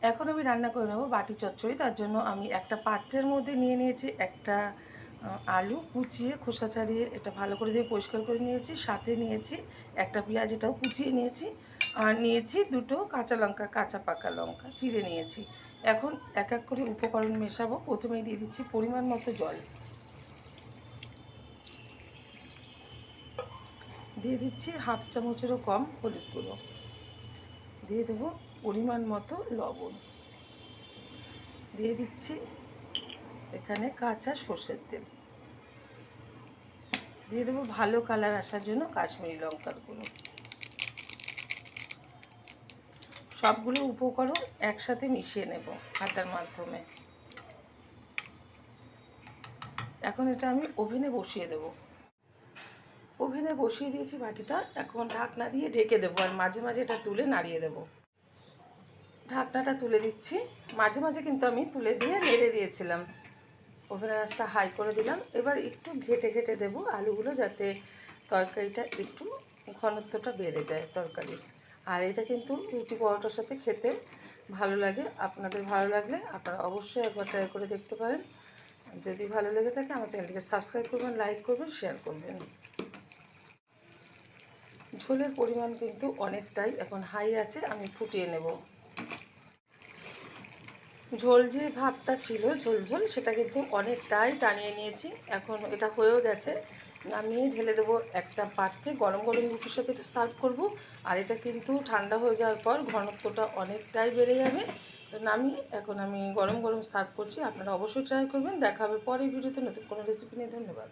এখন আমি রান্না করে নেবো বাটি চচ্চড়ি। তার জন্য আমি একটা পাত্রের মধ্যে নিয়ে নিয়েছি একটা আলু কুচিয়ে খোসা ছাড়িয়ে এটা ভালো করে দিয়ে পরিষ্কার করে নিয়েছি, সাথে নিয়েছি একটা পেঁয়াজ, এটাও কুচিয়ে নিয়েছি, আর নিয়েছি দুটো কাঁচা লঙ্কা, কাঁচা পাকা লঙ্কা চিড়ে নিয়েছি। এখন এক এক করে উপকরণ মেশাবো। প্রথমেই দিয়ে দিচ্ছি পরিমাণ মতো জল, দিয়ে দিচ্ছি হাফ চামচেরও কম হলুদ গুঁড়ো, দিয়ে দেবো পরিমাণ মতো লবণ, দিয়ে দিচ্ছি এখানে কাঁচা সর্ষের তেল, দিয়ে দেবো ভালো কালার আসার জন্য কাশ্মীরি লঙ্কার গুঁড়ো। সবগুলো উপকরণ একসাথে মিশিয়ে নেব হাতার মাধ্যমে। এখন এটা আমি ওভেনে বসিয়ে দেব। ওভেনে বসিয়ে দিয়েছি বাটিটা, এখন ঢাকনা দিয়ে ঢেকে দেবো আর মাঝে মাঝে এটা তুলে নাড়িয়ে দেব। ঢাকনাটা তুলে দিচ্ছি, মাঝে মাঝে কিন্তু আমি তুলে দিয়ে নেড়ে দিয়েছিলাম। ওভেনের আঁচটা হাই করে দিলাম। এবার একটু ঘেটে ঘেটে দেবো আলুগুলো, যাতে তরকারিটা একটু ঘনত্বটা বেড়ে যায় তরকারির। আর এটা কিন্তু রুটি পরোটার সাথে খেতে ভালো লাগে। আপনাদের ভালো লাগলে আপনারা অবশ্যই একবার ট্রাই করে দেখতে পারেন। যদি ভালো লেগে থাকে আমার চ্যানেলটিকে সাবস্ক্রাইব করবেন, লাইক করবেন, শেয়ার করবেন। ঝোলের পরিমাণ কিন্তু অনেকটাই, এখন হাই আছে, আমি ফুটিয়ে নেব। ঝোল যে ভাবটা ছিল ঝোল ঝোল, সেটা কিন্তু অনেকটাই টানিয়ে নিয়েছি। এখন এটা হয়েও গেছে, নামিয়ে ঢেলে দেবো একটা পাত্রে। গরম গরম রুটির সাথে এটা সার্ভ করব। আর এটা কিন্তু ঠান্ডা হয়ে যাওয়ার পর ঘনত্বটা অনেকটাই বেড়ে যাবে। তো নামিয়ে এখন আমি গরম গরম সার্ভ করছি। আপনারা অবশ্যই ট্রাই করবেন। দেখা হবে পরের ভিডিওতে নতুন কোনো রেসিপি নিয়ে। ধন্যবাদ।